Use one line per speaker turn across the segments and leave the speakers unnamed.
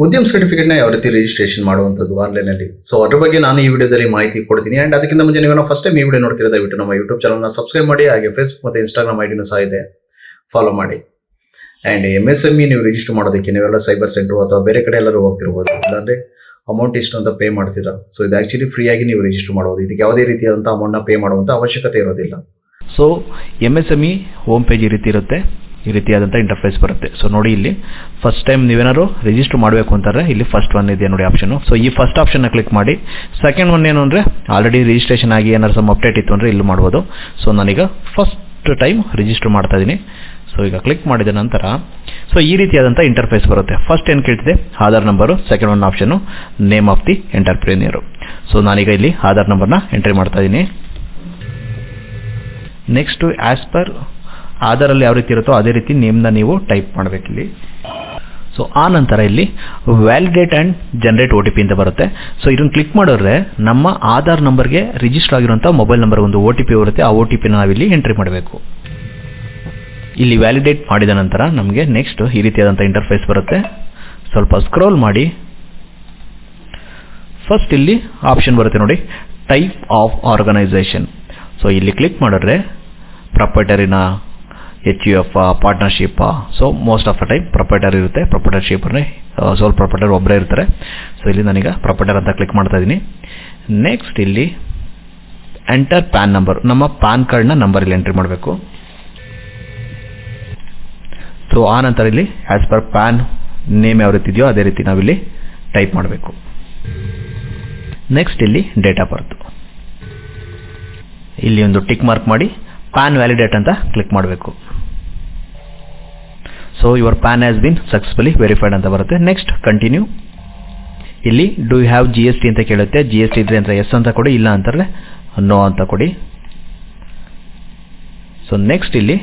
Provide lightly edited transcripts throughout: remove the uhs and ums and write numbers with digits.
ಉದ್ಯಮ ಸರ್ಟಿಫಿಕೇಟ್ನ ಯಾವ ರೀತಿ ರಿಜಿಸ್ಟ್ರೇಷನ್ ಮಾಡುವಂಥದ್ದು ಆನ್ಲೈನಲ್ಲಿ. ಸೊ ಅದ್ರ ಬಗ್ಗೆ ನಾನು ಈ ವಿಡಿಯೋದಲ್ಲಿ ಮಾಹಿತಿ ಕೊಡ್ತೀನಿ. ಆ್ಯಂಡ್ ಅದಕ್ಕಿಂತ ಮುಂಚೆ ನೀವು ಫಸ್ಟ್ ಟೈಮ್ ಈ ವಿಡಿಯೋ ನೋಡ್ತಿರೋ ದಯವಿಟ್ಟು ನಮ್ಮ ಯೂಟ್ಯೂಬ್ ಚಾನಲ್ನ ಸಬ್ಸ್ಕ್ರೈಬ್ ಮಾಡಿ. ಹಾಗೆ ಫೇಸ್ಬುಕ್ ಮತ್ತು ಇನ್ಸ್ಟಾಗ್ರಾಮ್ ಐಡಿನೂ ಸಹ ಇದೆ, ಫಾಲೋ ಮಾಡಿ. ಆ್ಯಂಡ್ MSME ನೀವು ರಿಜಿಸ್ಟರ್ ಮಾಡೋದಕ್ಕೆ ನೀವೆಲ್ಲ ಸೈಬರ್ ಸೆಂಟರ್ ಅಥವಾ ಬೇರೆ ಕಡೆ ಎಲ್ಲರೂ ಹೋಗ್ತಿರ್ಬೋದು, ಇಲ್ಲಾಂದರೆ ಅಮೌಂಟ್ ಇಷ್ಟು ಅಂತ ಪೇ ಮಾಡ್ತೀರಾ. ಸೊ ಇದು ಆ್ಯಕ್ಚುಲಿ ಫ್ರೀಯಾಗಿ ನೀವು ರಿಜಿಸ್ಟರ್ ಮಾಡ್ಬೋದು. ಇದಕ್ಕೆ ಯಾವುದೇ ರೀತಿಯಾದಂಥ ಅಮೌಂಟ್ನ ಪೇ ಮಾಡುವಂಥ ಅವಶ್ಯಕತೆ ಇರೋದಿಲ್ಲ.
ಸೊ MSME ಹೋಮ್ ಪೇಜ್ ಈ ರೀತಿ ಇರುತ್ತೆ, ಈ ರೀತಿಯಾದಂಥ ಇಂಟರ್ಫೇಸ್ ಬರುತ್ತೆ. ಸೊ ನೋಡಿ, ಇಲ್ಲಿ ಫಸ್ಟ್ ಟೈಮ್ ನೀವೇನಾದ್ರು ರಿಜಿಸ್ಟರ್ ಮಾಡಬೇಕು ಅಂತಾರೆ ಇಲ್ಲಿ ಫಸ್ಟ್ ಒನ್ ಇದೆ ನೋಡಿ ಆಪ್ಷನು. ಸೊ ಈ ಫಸ್ಟ್ ಆಪ್ಷನ್ನ ಕ್ಲಿಕ್ ಮಾಡಿ. ಸೆಕೆಂಡ್ ಒನ್ ಏನು ಅಂದರೆ ಆಲ್ರೆಡಿ ರಿಜಿಸ್ಟ್ರೇಷನ್ ಆಗಿ ಏನಾದ್ರು ಸಮ್ ಅಪ್ಡೇಟ್ ಇತ್ತು ಅಂದರೆ ಇಲ್ಲಿ ಮಾಡ್ಬೋದು. ಸೊ ನಾನೀಗ ಫಸ್ಟ್ ಟೈಮ್ ರಿಜಿಸ್ಟರ್ ಮಾಡ್ತಾ ಇದ್ದೀನಿ. ಸೊ ಈಗ ಕ್ಲಿಕ್ ಮಾಡಿದ ನಂತರ ಸೊ ಈ ರೀತಿಯಾದಂಥ ಇಂಟರ್ಫೇಸ್ ಬರುತ್ತೆ. ಫಸ್ಟ್ ಏನು ಕೇಳ್ತಿದೆ, Aadhaar number. Second one option name of the entrepreneur. So ನಾನೀಗ ಇಲ್ಲಿ ಆಧಾರ್ ನಂಬರ್ನ ಎಂಟ್ರಿ ಮಾಡ್ತಾ ಇದ್ದೀನಿ. ನೆಕ್ಸ್ಟು ಆ್ಯಸ್ ಪರ್ ಆಧಾರಲ್ಲಿ ಯಾವ ರೀತಿ ಇರುತ್ತೋ ಅದೇ ರೀತಿ ನೇಮ್ನ ನೀವು ಟೈಪ್ ಮಾಡಬೇಕಿಲ್ಲಿ. ಸೊ ಆ ನಂತರ ಇಲ್ಲಿ ವ್ಯಾಲಿಡೇಟ್ ಆ್ಯಂಡ್ ಜನರೇಟ್ OTP ಅಂತ ಬರುತ್ತೆ. ಸೊ ಇದನ್ನು ಕ್ಲಿಕ್ ಮಾಡಿದ್ರೆ ನಮ್ಮ ಆಧಾರ್ ನಂಬರ್ಗೆ ರಿಜಿಸ್ಟರ್ ಆಗಿರುವಂಥ ಮೊಬೈಲ್ ನಂಬರ್ ಒಂದು OTP ಬರುತ್ತೆ. ಆ OTPನ ನಾವಿಲ್ಲಿ ಎಂಟ್ರಿ ಮಾಡಬೇಕು. ಇಲ್ಲಿ ವ್ಯಾಲಿಡೇಟ್ ಮಾಡಿದ ನಂತರ ನಮಗೆ ನೆಕ್ಸ್ಟ್ ಈ ರೀತಿಯಾದಂಥ ಇಂಟರ್ಫೇಸ್ ಬರುತ್ತೆ. ಸ್ವಲ್ಪ ಸ್ಕ್ರೋಲ್ ಮಾಡಿ. ಫಸ್ಟ್ ಇಲ್ಲಿ ಆಪ್ಷನ್ ಬರುತ್ತೆ ನೋಡಿ, ಟೈಪ್ ಆಫ್ ಆರ್ಗನೈಸೇಷನ್. ಸೊ ಇಲ್ಲಿ ಕ್ಲಿಕ್ ಮಾಡಿದ್ರೆ ಪ್ರೊಪ್ರೈಟರಿನ HUF partnership. So most of the time proprietor ಇರುತ್ತೆ. ಪ್ರೊಪ್ರೈಟರ್ಶಿಪ್ ಅಂದರೆ ಸೋಲ್ ಪ್ರೊಪ್ರೈಟರ್ ಒಬ್ಬರೇ ಇರ್ತಾರೆ. ಸೊ ಇಲ್ಲಿ ನಾನೀಗ ಪ್ರೊಪ್ರೈಟರ್ ಅಂತ ಕ್ಲಿಕ್ ಮಾಡ್ತಾ ಇದ್ದೀನಿ. ನೆಕ್ಸ್ಟ್ ಇಲ್ಲಿ ಎಂಟರ್ ಪ್ಯಾನ್ ನಂಬರ್, ನಮ್ಮ ಪ್ಯಾನ್ ಕಾರ್ಡ್ನ ನಂಬರ್ ಇಲ್ಲಿ ಎಂಟ್ರಿ ಮಾಡಬೇಕು. ಸೊ ಆ ನಂತರ ಇಲ್ಲಿ ಆ್ಯಸ್ ಪರ್ ಪ್ಯಾನ್ ನೇಮ್ ಯಾವ ರೀತಿ ಇದೆಯೋ ಅದೇ ರೀತಿ ನಾವಿಲ್ಲಿ ಟೈಪ್ ಮಾಡಬೇಕು. ನೆಕ್ಸ್ಟ್ ಇಲ್ಲಿ ಡೇಟ್ ಆಫ್ ಬರ್ತ್, ಇಲ್ಲಿ ಒಂದು ಟಿಕ್ ಮಾರ್ಕ್ ಮಾಡಿ ಪ್ಯಾನ್ ವ್ಯಾಲಿಡೇಟ್ ಅಂತ ಕ್ಲಿಕ್ ಮಾಡಬೇಕು. So your PAN has been successfully verified ಅಂತ ಬರುತ್ತೆ. Next continue. ಇಲ್ಲಿ ಡೂ ಯು ಹ್ಯಾವ್ GST ಅಂತ ಕೇಳುತ್ತೆ. GST ಇದ್ರೆ ಅಂತ ಎಸ್ ಅಂತ ಕೊಡಿ, ಇಲ್ಲ ಅಂತಾರೆ ನೋ ಅಂತ ಕೊಡಿ. ಸೊ ನೆಕ್ಸ್ಟ್ ಇಲ್ಲಿ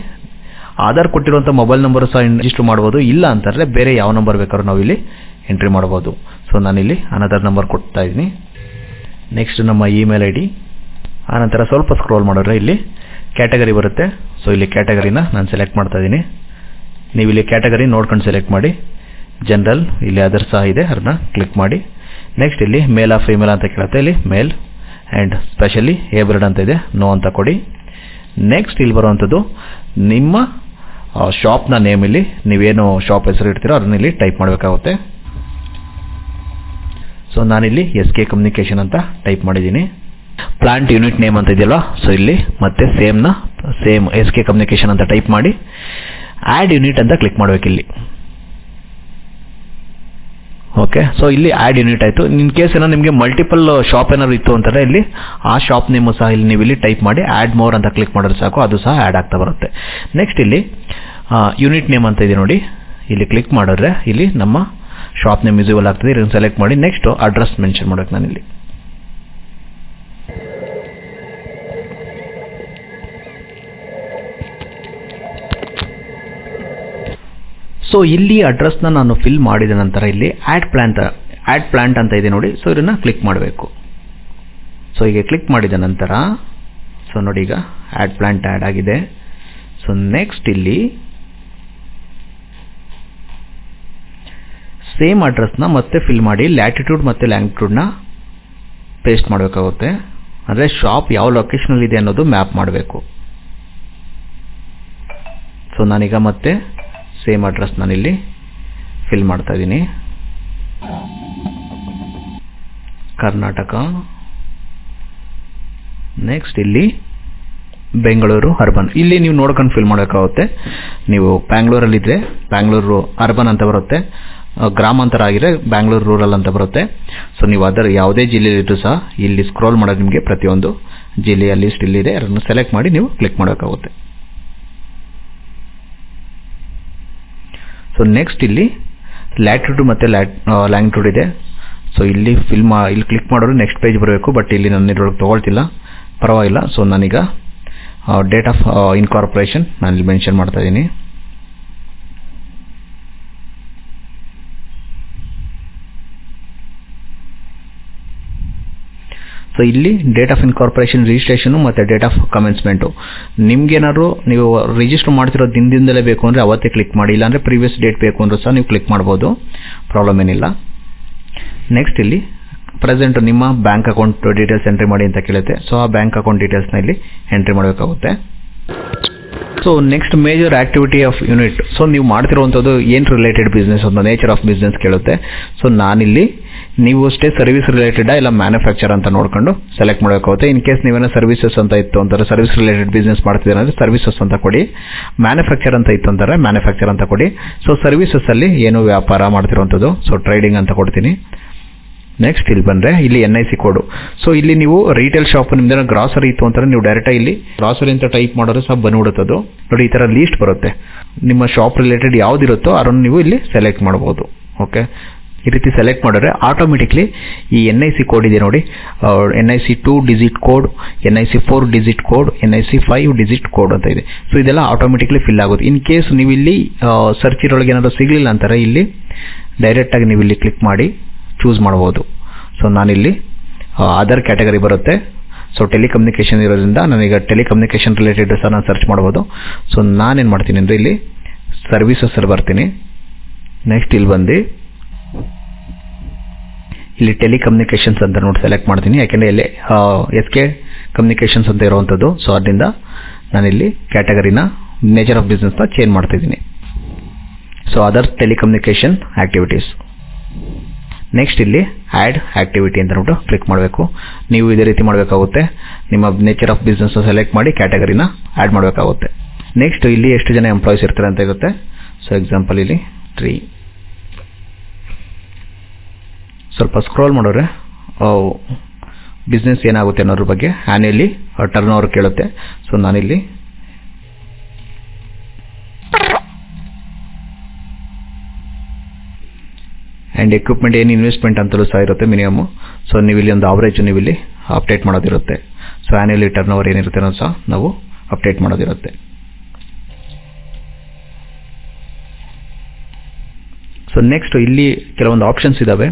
ಆಧಾರ್ ಕೊಟ್ಟಿರುವಂಥ ಮೊಬೈಲ್ ನಂಬರು ಸಹ ರಿಜಿಸ್ಟರ್ ಮಾಡ್ಬೋದು, ಇಲ್ಲ ಅಂತಾರೆ ಬೇರೆ ಯಾವ ನಂಬರ್ ಬೇಕಾದ್ರೂ ನಾವು ಇಲ್ಲಿ ಎಂಟ್ರಿ ಮಾಡ್ಬೋದು. ಸೊ ನಾನಿಲ್ಲಿ ಅನದರ್ ನಂಬರ್ ಕೊಡ್ತಾ ಇದ್ದೀನಿ. ನೆಕ್ಸ್ಟ್ ನಮ್ಮ ಇಮೇಲ್ ID. ಆನಂತರ ಸ್ವಲ್ಪ ಸ್ಕ್ರೋಲ್ ಮಾಡಿದ್ರೆ ಇಲ್ಲಿ ಕ್ಯಾಟಗರಿ ಬರುತ್ತೆ. ಸೊ ಇಲ್ಲಿ ಕ್ಯಾಟಗರಿನ ನಾನು ಸೆಲೆಕ್ಟ್ ಮಾಡ್ತಾ ಇದ್ದೀನಿ. ನೀವು ಇಲ್ಲಿ ಕ್ಯಾಟಗರಿ ನೋಡ್ಕೊಂಡು ಸೆಲೆಕ್ಟ್ ಮಾಡಿ. ಜನರಲ್, ಇಲ್ಲಿ ಅದರ್ ಸಹ ಇದೆ, ಅದನ್ನ ಕ್ಲಿಕ್ ಮಾಡಿ. ನೆಕ್ಸ್ಟ್ ಇಲ್ಲಿ ಮೇಲ್ ಆಫ್ ಫೀಮೇಲ್ ಅಂತ ಕೇಳುತ್ತೆ, ಇಲ್ಲಿ ಮೇಲ್. ಆ್ಯಂಡ್ ಸ್ಪೆಷಲಿ ಏಬಲ್ಡ್ ಅಂತ ಇದೆ, ನೋ ಅಂತ ಕೊಡಿ. ನೆಕ್ಸ್ಟ್ ಇಲ್ಲಿ ಬರುವಂಥದ್ದು ನಿಮ್ಮ ಶಾಪ್ನ ನೇಮ್, ಇಲ್ಲಿ ನೀವೇನು ಶಾಪ್ ಹೆಸರು ಇಡ್ತೀರೋ ಅದನ್ನ ಇಲ್ಲಿ ಟೈಪ್ ಮಾಡಬೇಕಾಗುತ್ತೆ. ಸೊ ನಾನಿಲ್ಲಿ SK ಕಮ್ಯುನಿಕೇಷನ್ ಅಂತ ಟೈಪ್ ಮಾಡಿದ್ದೀನಿ. ಪ್ಲಾಂಟ್ ಯೂನಿಟ್ ನೇಮ್ ಅಂತ ಇದೆಯಲ್ಲ, ಸೊ ಇಲ್ಲಿ ಮತ್ತೆ ಸೇಮ್ SK ಕಮ್ಯುನಿಕೇಷನ್ ಅಂತ ಟೈಪ್ ಮಾಡಿ ಆ್ಯಡ್ ಯೂನಿಟ್ ಅಂತ ಕ್ಲಿಕ್ ಮಾಡಬೇಕಿಲ್ಲಿ. ಓಕೆ, ಸೊ ಇಲ್ಲಿ ಆ್ಯಡ್ ಯೂನಿಟ್ ಆಯಿತು. ಇನ್ ಕೇಸ್ ಏನೋ ನಿಮಗೆ ಮಲ್ಟಿಪಲ್ ಶಾಪ್ ಏನಾದ್ರು ಇತ್ತು ಅಂತಾರೆ ಇಲ್ಲಿ ಆ ಶಾಪ್ ನೇಮು ಸಹ ಇಲ್ಲಿ ನೀವು ಇಲ್ಲಿ ಟೈಪ್ ಮಾಡಿ ಆ್ಯಡ್ ಮೋರ್ ಅಂತ ಕ್ಲಿಕ್ ಮಾಡಿದ್ರೆ ಸಾಕು, ಅದು ಸಹ ಆ್ಯಡ್ ಆಗ್ತಾ ಬರುತ್ತೆ. ನೆಕ್ಸ್ಟ್ ಇಲ್ಲಿ ಯೂನಿಟ್ ನೇಮ್ ಅಂತ ಇದೆ ನೋಡಿ, ಇಲ್ಲಿ ಕ್ಲಿಕ್ ಮಾಡಿದ್ರೆ ಇಲ್ಲಿ ನಮ್ಮ ಶಾಪ್ ನೇಮ್ ವಿಸಿಬಲ್ ಆಗ್ತದೆ. ಇದನ್ನು ಸೆಲೆಕ್ಟ್ ಮಾಡಿ ನೆಕ್ಸ್ಟ್ ಅಡ್ರೆಸ್ ಮೆನ್ಷನ್ ಮಾಡಬೇಕು ನಾನಿಲ್ಲಿ. ಸೊ ಇಲ್ಲಿ ಅಡ್ರೆಸ್ನ ನಾನು ಫಿಲ್ ಮಾಡಿದ ನಂತರ ಇಲ್ಲಿ ಆ್ಯಡ್ ಪ್ಲಾಂಟ್ ಅಂತ ಇದೆ ನೋಡಿ. ಸೊ ಇದನ್ನು ಕ್ಲಿಕ್ ಮಾಡಬೇಕು. ಸೊ ಈಗ ಕ್ಲಿಕ್ ಮಾಡಿದ ನಂತರ ಸೊ ನೋಡಿ ಈಗ ಆ್ಯಡ್ ಪ್ಲಾಂಟ್ ಆ್ಯಡ್ ಆಗಿದೆ. ಸೊ ನೆಕ್ಸ್ಟ್ ಇಲ್ಲಿ ಸೇಮ್ ಅಡ್ರೆಸ್ನ ಮತ್ತೆ ಫಿಲ್ ಮಾಡಿ ಲ್ಯಾಟಿಟ್ಯೂಡ್ ಮತ್ತು ಲ್ಯಾಂಗಿಟ್ಯೂಡ್ನ ಪೇಸ್ಟ್ ಮಾಡಬೇಕಾಗುತ್ತೆ. ಅಂದರೆ ಶಾಪ್ ಯಾವ ಲೊಕೇಶನಲ್ಲಿ ಇದೆ ಅನ್ನೋದು ಮ್ಯಾಪ್ ಮಾಡಬೇಕು. ಸೊ ನಾನೀಗ ಮತ್ತೆ ಸೇಮ್ ಅಡ್ರೆಸ್ ನಾನಿಲ್ಲಿ ಫಿಲ್ ಮಾಡ್ತಾ ಇದ್ದೀನಿ. ಕರ್ನಾಟಕ. ನೆಕ್ಸ್ಟ್ ಇಲ್ಲಿ ಬೆಂಗಳೂರು ಅರ್ಬನ್, ಇಲ್ಲಿ ನೀವು ನೋಡ್ಕೊಂಡು ಫಿಲ್ ಮಾಡಬೇಕಾಗುತ್ತೆ. ನೀವು ಬ್ಯಾಂಗ್ಳೂರಲ್ಲಿದ್ದರೆ ಬ್ಯಾಂಗ್ಳೂರು ಅರ್ಬನ್ ಅಂತ ಬರುತ್ತೆ, ಗ್ರಾಮಾಂತರ ಆಗಿದ್ರೆ ಬ್ಯಾಂಗ್ಳೂರು ರೂರಲ್ ಅಂತ ಬರುತ್ತೆ. ಸೊ ನೀವು ಅದರ ಯಾವುದೇ ಜಿಲ್ಲೆಯಲ್ಲಿದ್ದರೂ ಸಹ ಇಲ್ಲಿ ಸ್ಕ್ರೋಲ್ ಮಾಡೋದು ನಿಮಗೆ ಪ್ರತಿಯೊಂದು ಜಿಲ್ಲೆಯ ಲಿಸ್ಟ್ ಇಲ್ಲಿದೆ, ಅದನ್ನು ಸೆಲೆಕ್ಟ್ ಮಾಡಿ ನೀವು ಕ್ಲಿಕ್ ಮಾಡಬೇಕಾಗುತ್ತೆ. ಸೊ ನೆಕ್ಸ್ಟ್ ಇಲ್ಲಿ ಲ್ಯಾಟಿಟ್ಯೂಡ್ ಮತ್ತು ಲ್ಯಾಂಗಿಟ್ಯೂಡ್ ಇದೆ. ಸೊ ಇಲ್ಲಿ ಇಲ್ಲಿ ಕ್ಲಿಕ್ ಮಾಡಿದ್ರೆ ನೆಕ್ಸ್ಟ್ ಪೇಜ್ ಬರಬೇಕು, ಬಟ್ ಇಲ್ಲಿ ನಾನು ಇದ್ರೊಳಗೆ ತೊಗೊಳ್ತಿಲ್ಲ, ಪರವಾಗಿಲ್ಲ. ಸೊ ನಾನೀಗ ಡೇಟ್ ಆಫ್ ಇನ್ಕಾರ್ಪೊರೇಷನ್ ನಾನು ಇಲ್ಲಿ ಮೆನ್ಷನ್ ಮಾಡ್ತಾ ಇದ್ದೀನಿ. ಸೊ ಇಲ್ಲಿ ಡೇಟ್ ಆಫ್ ಇನ್ಕಾರ್ಪೊರೇಷನ್ ರಿಜಿಸ್ಟ್ರೇಷನು ಮತ್ತು ಡೇಟ್ ಆಫ್ ಕಮೆನ್ಸ್ಮೆಂಟು ನಿಮ್ಗೇನಾದ್ರು ನೀವು ರಿಜಿಸ್ಟರ್ ಮಾಡ್ತಿರೋ ದಿನದಿಂದಲೇ ಬೇಕು ಅಂದರೆ ಅವತ್ತೇ ಕ್ಲಿಕ್ ಮಾಡಿ, ಇಲ್ಲಾಂದರೆ ಪ್ರೀವಿಯಸ್ ಡೇಟ್ ಬೇಕು ಅಂದರೂ ಸಹ ನೀವು ಕ್ಲಿಕ್ ಮಾಡ್ಬೋದು. ಪ್ರಾಬ್ಲಮ್ ಏನಿಲ್ಲ. ನೆಕ್ಸ್ಟ್ ಇಲ್ಲಿ ಪ್ರೆಸೆಂಟ್ ನಿಮ್ಮ ಬ್ಯಾಂಕ್ ಅಕೌಂಟ್ ಡೀಟೇಲ್ಸ್ ಎಂಟ್ರಿ ಮಾಡಿ ಅಂತ ಕೇಳುತ್ತೆ. ಸೊ ಆ ಬ್ಯಾಂಕ್ ಅಕೌಂಟ್ ಡೀಟೇಲ್ಸ್ನ ಇಲ್ಲಿ ಎಂಟ್ರಿ ಮಾಡಬೇಕಾಗುತ್ತೆ. So next major activity of unit. So ನೀವು ಮಾಡ್ತಿರುವಂಥದ್ದು ಏನು ರಿಲೇಟೆಡ್ ಬಿಸ್ನೆಸ್ ಅಂತ ನೇಚರ್ ಆಫ್ ಬಿಸ್ನೆಸ್ ಕೇಳುತ್ತೆ. ಸೊ ನಾನಿಲ್ಲಿ ನೀವು ಅಷ್ಟೇ ಸರ್ವಿಸ್ ರಿಲೇಟೆಡ್ ಇಲ್ಲ ಮ್ಯಾನುಫ್ಯಾಕ್ಚರ್ ಅಂತ ನೋಡ್ಕೊಂಡು ಸೆಲೆಕ್ಟ್ ಮಾಡಬೇಕಾಗುತ್ತೆ. ಇನ್ ಕೇಸ್ ನೀವೇನೋ ಸರ್ವಿಸಸ್ ಅಂತ ಇತ್ತು ಅಂತಾರೆ, ಸರ್ವಿಸ್ ರಿಲೇಟೆಡ್ ಬಿಸ್ನೆಸ್ ಮಾಡ್ತಿದ್ದೀರ ಅಂದರೆ ಸರ್ವಿಸಸ್ ಅಂತ ಕೊಡಿ. ಮ್ಯಾನುಫ್ಯಾಕ್ಚರ್ ಅಂತ ಇತ್ತು ಅಂತಾರೆ ಮ್ಯಾನುಫ್ಯಾಕ್ಚರ್ ಅಂತ ಕೊಡಿ. ಸೊ ಸರ್ವಿಸಸ್ಸಲ್ಲಿ ಏನು ವ್ಯಾಪಾರ ಮಾಡ್ತಿರುವಂಥದ್ದು, ಸೊ ಟ್ರೇಡಿಂಗ್ ಅಂತ ಕೊಡ್ತೀನಿ. ನೆಕ್ಸ್ಟ್ ಇಲ್ಲಿ ಬಂದರೆ ಇಲ್ಲಿ NIC ಕೋಡು. ಸೊ ಇಲ್ಲಿ ನೀವು ರಿಟೇಲ್ ಶಾಪ್ ನಿಮ್ದೇನೋ ಗ್ರಾಸರಿ ಇತ್ತು ಅಂತಾರೆ ನೀವು ಡೈರೆಕ್ಟಾಗಿ ಇಲ್ಲಿ ಗ್ರಾಸರಿ ಅಂತ ಟೈಪ್ ಮಾಡೋದು ಸಹ ಬಂದ್ಬಿಡುತ್ತದು. ನೋಡಿ ಈ ಥರ ಲೀಸ್ಟ್ ಬರುತ್ತೆ. ನಿಮ್ಮ ಶಾಪ್ ರಿಲೇಟೆಡ್ ಯಾವುದಿರುತ್ತೋ ಅದನ್ನು ನೀವು ಇಲ್ಲಿ ಸೆಲೆಕ್ಟ್ ಮಾಡ್ಬೋದು. ಓಕೆ, ಈ ರೀತಿ ಸೆಲೆಕ್ಟ್ ಮಾಡಿದ್ರೆ ಆಟೋಮೆಟಿಕ್ಲಿ ಈ NIC ಕೋಡ್ ಇದೆ ನೋಡಿ, NIC 2 digit code, NIC 4 digit code, NIC 5 digit code ಅಂತ ಇದೆ. ಸೊ ಇದೆಲ್ಲ ಆಟೋಮೆಟಿಕ್ಲಿ ಫಿಲ್ ಆಗುತ್ತೆ. ಇನ್ ಕೇಸ್ ನೀವು ಇಲ್ಲಿ ಸರ್ಚ್ ಇರೋಳಗೆ ಏನಾದರೂ ಸಿಗಲಿಲ್ಲ ಅಂತಾರೆ ಇಲ್ಲಿ ಡೈರೆಕ್ಟಾಗಿ ನೀವು ಇಲ್ಲಿ ಕ್ಲಿಕ್ ಮಾಡಿ ಚೂಸ್ ಮಾಡ್ಬೋದು. ಸೊ ನಾನಿಲ್ಲಿ ಅದರ್ ಕ್ಯಾಟಗರಿ ಬರುತ್ತೆ. ಸೊ ಟೆಲಿಕಮ್ಯುನಿಕೇಷನ್ ಇರೋದ್ರಿಂದ ನಾನೀಗ ಟೆಲಿಕಮ್ಯುನಿಕೇಷನ್ ರಿಲೇಟೆಡ್ ಸಹ ನಾನು ಸರ್ಚ್ ಮಾಡ್ಬೋದು. ಸೊ ನಾನೇನು ಮಾಡ್ತೀನಿ ಅಂದರೆ ಇಲ್ಲಿ ಸರ್ವಿಸಸ್ಸಲ್ಲಿ ಬರ್ತೀನಿ. ನೆಕ್ಸ್ಟ್ ಇಲ್ಲಿ ಬಂದು ಇಲ್ಲಿ ಟೆಲಿಕಮ್ಯುನಿಕೇಷನ್ಸ್ ಅಂತ ನೋಡಿ ಸೆಲೆಕ್ಟ್ ಮಾಡ್ತೀನಿ. ಯಾಕೆಂದರೆ ಇಲ್ಲಿ SK ಕಮ್ಯುನಿಕೇಷನ್ಸ್ ಅಂತ ಇರುವಂಥದ್ದು. ಸೊ ಅದರಿಂದ ನಾನಿಲ್ಲಿ ಕ್ಯಾಟಗರಿನ ನೇಚರ್ ಆಫ್ ಬಿಸ್ನೆಸ್ನ ಚೇಂಜ್ ಮಾಡ್ತಿದ್ದೀನಿ. So other telecommunication activities. Next ಇಲ್ಲಿ ಆ್ಯಡ್ ಆ್ಯಕ್ಟಿವಿಟಿ ಅಂತ ನೋಡು ಕ್ಲಿಕ್ ಮಾಡಬೇಕು. ನೀವು ಇದೇ ರೀತಿ ಮಾಡಬೇಕಾಗುತ್ತೆ. ನಿಮ್ಮ ನೇಚರ್ ಆಫ್ ಬಿಸ್ನೆಸ್ ಸೆಲೆಕ್ಟ್ ಮಾಡಿ ಕ್ಯಾಟಗರಿನ ಆ್ಯಡ್ ಮಾಡಬೇಕಾಗುತ್ತೆ. ನೆಕ್ಸ್ಟ್ ಇಲ್ಲಿ ಎಷ್ಟು ಜನ ಎಂಪ್ಲಾಯೀಸ್ ಇರ್ತಾರೆ ಅಂತ ಇರುತ್ತೆ. ಸೊ ಎಕ್ಸಾಂಪಲ್ ಇಲ್ಲಿ 3. ಸ್ವಲ್ಪ ಸ್ಕ್ರೋಲ್ ಮಾಡಿದ್ರೆ ಬಿಸ್ನೆಸ್ ಏನಾಗುತ್ತೆ ಅನ್ನೋದ್ರ ಬಗ್ಗೆ ಆ್ಯನ್ಯಲಿ ಟರ್ನ್ ಓವರ್ ಕೇಳುತ್ತೆ. ಸೊ ನಾನಿಲ್ಲಿ ಆ್ಯಂಡ್ ಎಕ್ವಿಪ್ಮೆಂಟ್ ಏನು ಇನ್ವೆಸ್ಟ್ಮೆಂಟ್ ಅಂತಲೂ ಸಹ ಇರುತ್ತೆ ಮಿನಿಮಮ್. ಸೊ ನೀವು ಇಲ್ಲಿ ಒಂದು ಆವ್ರೇಜ್ ನೀವು ಇಲ್ಲಿ ಅಪ್ಡೇಟ್ ಮಾಡೋದಿರುತ್ತೆ. ಸೊ ಆ್ಯನ್ಯಲಿ ಟರ್ನ್ ಓವರ್ ಏನಿರುತ್ತೆ ಅನ್ನೋದು ಸಹ ನಾವು ಅಪ್ಡೇಟ್ ಮಾಡೋದಿರುತ್ತೆ. ಸೊ ನೆಕ್ಸ್ಟ್ ಇಲ್ಲಿ ಕೆಲವೊಂದು ಆಪ್ಷನ್ಸ್ ಇದ್ದಾವೆ.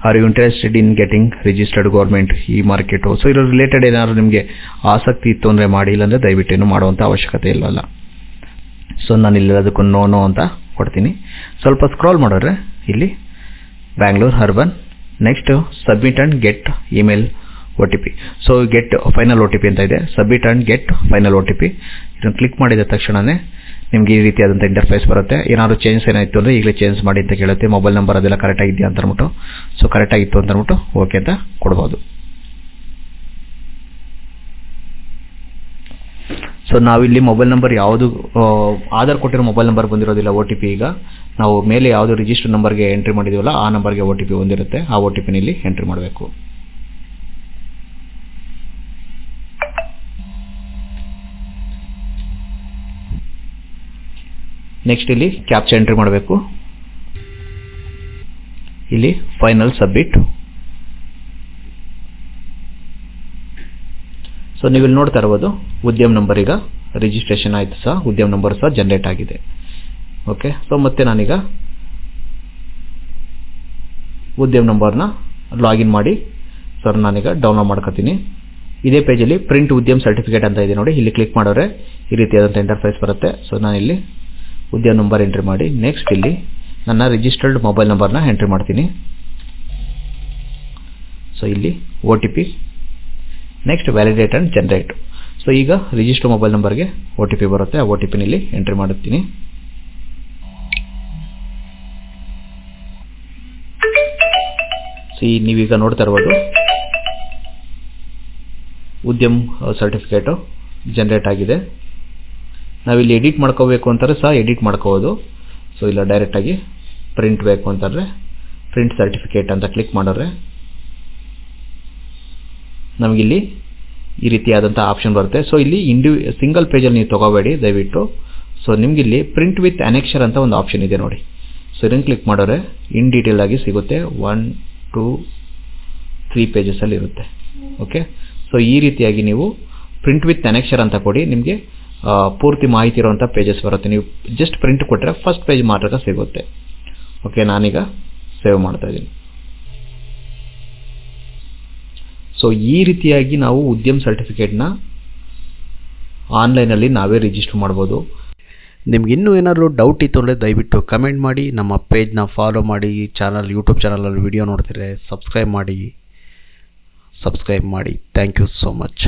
Are you interested in getting registered government ಈ ಮಾರ್ಕೆಟು. ಸೊ ಇದ್ರ ರಿಲೇಟೆಡ್ ಏನಾದ್ರು ನಿಮಗೆ ಆಸಕ್ತಿ ಇತ್ತು ಅಂದರೆ ಮಾಡಿ, ಇಲ್ಲಾಂದರೆ ದಯವಿಟ್ಟು ಏನು ಮಾಡುವಂಥ ಅವಶ್ಯಕತೆ ಇಲ್ಲಲ್ಲ. ಸೊ ನಾನು ಇಲ್ಲಿ ಅದಕ್ಕೂ ನೋ ಅಂತ ಕೊಡ್ತೀನಿ. ಸ್ವಲ್ಪ ಸ್ಕ್ರಾಲ್ ಮಾಡಿದ್ರೆ ಇಲ್ಲಿ Bangalore urban. Next submit and get email OTP. So get final OTP ಅಂತ ಇದೆ. Submit and get final OTP ಇದನ್ನು ಕ್ಲಿಕ್ ಮಾಡಿದ ತಕ್ಷಣವೇ ನಿಮಗೆ ಈ ರೀತಿಯಾದಂಥ ಇಂಟರ್ಫೇಸ್ ಬರುತ್ತೆ. ಏನಾದರೂ ಚೇಂಜಸ್ ಏನಾಯಿತು ಅಂದರೆ ಈಗಲೇ ಚೇಂಜ್ ಮಾಡಿ ಅಂತ ಕೇಳುತ್ತೆ. ಮೊಬೈಲ್ ನಂಬರ್ ಅದೆಲ್ಲ ಕರೆಕ್ಟಾಗಿದೆಯಾ ಅಂತ ಅಂದ್ಬಿಟ್ಟು, ಸೊ ಕರೆಕ್ಟಾಗಿತ್ತು ಅಂತ ಅಂದ್ಬಿಟ್ಟು ಓಕೆ ಅಂತ ಕೊಡ್ಬೋದು. ಸೊ ನಾವಿಲ್ಲಿ ಮೊಬೈಲ್ ನಂಬರ್ ಯಾವುದು ಆಧಾರ್ ಕೊಟ್ಟಿರೋ ಮೊಬೈಲ್ ನಂಬರ್ ಬಂದಿರೋದಿಲ್ಲ OTP. ಈಗ ನಾವು ಮೇಲೆ ಯಾವುದು ರಿಜಿಸ್ಟರ್ ನಂಬರ್ಗೆ ಎಂಟ್ರಿ ಮಾಡಿದ್ದೀವಲ್ಲ ಆ ನಂಬರ್ಗೆ OTP ಬಂದಿರುತ್ತೆ. ಆ OTPನ ಇಲ್ಲಿ ಎಂಟ್ರಿ ಮಾಡಬೇಕು. ನೆಕ್ಸ್ಟ್ ಇಲ್ಲಿ ಕ್ಯಾಪ್ಚಾ ಎಂಟ್ರಿ ಮಾಡಬೇಕು. ಇಲ್ಲಿ ಫೈನಲ್ ಸಬ್ಮಿಟ್. ಸೊ ನೀವು ಇಲ್ಲಿ ನೋಡ್ತಾ ಇರ್ಬೋದು ಉದ್ಯಮ್ ನಂಬರ್ ಈಗ ರಿಜಿಸ್ಟ್ರೇಷನ್ ಆಯಿತು ಸಹ, ಉದ್ಯಮ್ ನಂಬರ್ ಸಹ ಜನರೇಟ್ ಆಗಿದೆ. ಓಕೆ, ಸೊ ಮತ್ತೆ ನಾನೀಗ ಉದ್ಯಮ್ ನಂಬರ್ನ ಲಾಗಿನ್ ಮಾಡಿ ಸರ್ ನಾನೀಗ ಡೌನ್ಲೋಡ್ ಮಾಡ್ಕೊತೀನಿ. ಇದೇ ಪೇಜಲ್ಲಿ ಪ್ರಿಂಟ್ ಉದ್ಯಮ್ ಸರ್ಟಿಫಿಕೇಟ್ ಅಂತ ಇದೆ ನೋಡಿ, ಇಲ್ಲಿ ಕ್ಲಿಕ್ ಮಾಡಿದ್ರೆ ಈ ರೀತಿಯಾದಂಥ ಇಂಟರ್ಫೇಸ್ ಬರುತ್ತೆ. ಸೊ ನಾನಿಲ್ಲಿ ಉದ್ಯಮ್ ನಂಬರ್ ಎಂಟ್ರಿ ಮಾಡಿ ನೆಕ್ಸ್ಟ್ ಇಲ್ಲಿ ನನ್ನ ರಿಜಿಸ್ಟರ್ಡ್ ಮೊಬೈಲ್ ನಂಬರ್ನ ಎಂಟ್ರಿ ಮಾಡ್ತೀನಿ. ಸೊ ಇಲ್ಲಿ OTP next validate and generate. So ಈಗ ರಿಜಿಸ್ಟರ್ ಮೊಬೈಲ್ ನಂಬರ್ಗೆ OTP ಬರುತ್ತೆ. ಆ OTPನ ಇಲ್ಲಿ ಎಂಟ್ರಿ ಮಾಡುತ್ತೀನಿ. ಸಿ ನೀವೀಗ ನೋಡ್ತಾ ಇರ್ಬೋದು ಉದ್ಯಮ್ ಸರ್ಟಿಫಿಕೇಟು ಜನರೇಟ್ ಆಗಿದೆ. ನಾವಿಲ್ಲಿ ಎಡಿಟ್ ಮಾಡ್ಕೋಬೇಕು ಅಂತಾರೆ ಸಹ ಎಡಿಟ್ ಮಾಡ್ಕೋಬೋದು. ಸೊ ಇಲ್ಲ ಡೈರೆಕ್ಟಾಗಿ ಪ್ರಿಂಟ್ ಬೇಕು ಅಂತಂದರೆ ಪ್ರಿಂಟ್ ಸರ್ಟಿಫಿಕೇಟ್ ಅಂತ ಕ್ಲಿಕ್ ಮಾಡಿದ್ರೆ ನಮಗಿಲ್ಲಿ ಈ ರೀತಿಯಾದಂಥ ಆಪ್ಷನ್ ಬರುತ್ತೆ. ಸೊ ಇಲ್ಲಿ ಸಿಂಗಲ್ ಪೇಜಲ್ಲಿ ನೀವು ತೊಗೋಬೇಡಿ ದಯವಿಟ್ಟು. ಸೊ ನಿಮಗಿಲ್ಲಿ ಪ್ರಿಂಟ್ ವಿತ್ ಅನೆಕ್ಷರ್ ಅಂತ ಒಂದು ಆಪ್ಷನ್ ಇದೆ ನೋಡಿ. ಸೊ ಇದನ್ನು ಕ್ಲಿಕ್ ಮಾಡಿದ್ರೆ ಇನ್ ಡೀಟೇಲ್ ಆಗಿ ಸಿಗುತ್ತೆ. 1, 2, 3 ಪೇಜಸಲ್ಲಿ ಇರುತ್ತೆ. ಓಕೆ, ಸೊ ಈ ರೀತಿಯಾಗಿ ನೀವು ಪ್ರಿಂಟ್ ವಿತ್ ಅನೆಕ್ಷರ್ ಅಂತ ಕೊಡಿ, ನಿಮಗೆ ಪೂರ್ತಿ ಮಾಹಿತಿ ಇರುವಂಥ ಪೇಜಸ್ ಬರುತ್ತೆ. ನೀವು ಜಸ್ಟ್ ಪ್ರಿಂಟ್ ಕೊಟ್ಟರೆ ಫಸ್ಟ್ ಪೇಜ್ ಮಾತ್ರ ಸಿಗುತ್ತೆ. ಓಕೆ, ನಾನೀಗ ಸೇವ್ ಮಾಡ್ತಾ ಇದ್ದೀನಿ. ಸೊ ಈ ರೀತಿಯಾಗಿ ನಾವು ಉದ್ಯಮ್ ಸರ್ಟಿಫಿಕೇಟ್ನ ಆನ್ಲೈನಲ್ಲಿ ನಾವೇ ರಿಜಿಸ್ಟರ್ ಮಾಡ್ಬೋದು.
ನಿಮ್ಗೆ ಇನ್ನೂ ಏನಾದರೂ ಡೌಟ್ ಇತ್ತು ಅಂದರೆ ದಯವಿಟ್ಟು ಕಮೆಂಟ್ ಮಾಡಿ, ನಮ್ಮ ಪೇಜ್ನ ಫಾಲೋ ಮಾಡಿ, ಯೂಟ್ಯೂಬ್ ಚಾನಲಲ್ಲಿ ವಿಡಿಯೋ ನೋಡ್ತಿದ್ರೆ ಸಬ್ಸ್ಕ್ರೈಬ್ ಮಾಡಿ. Thank you so much.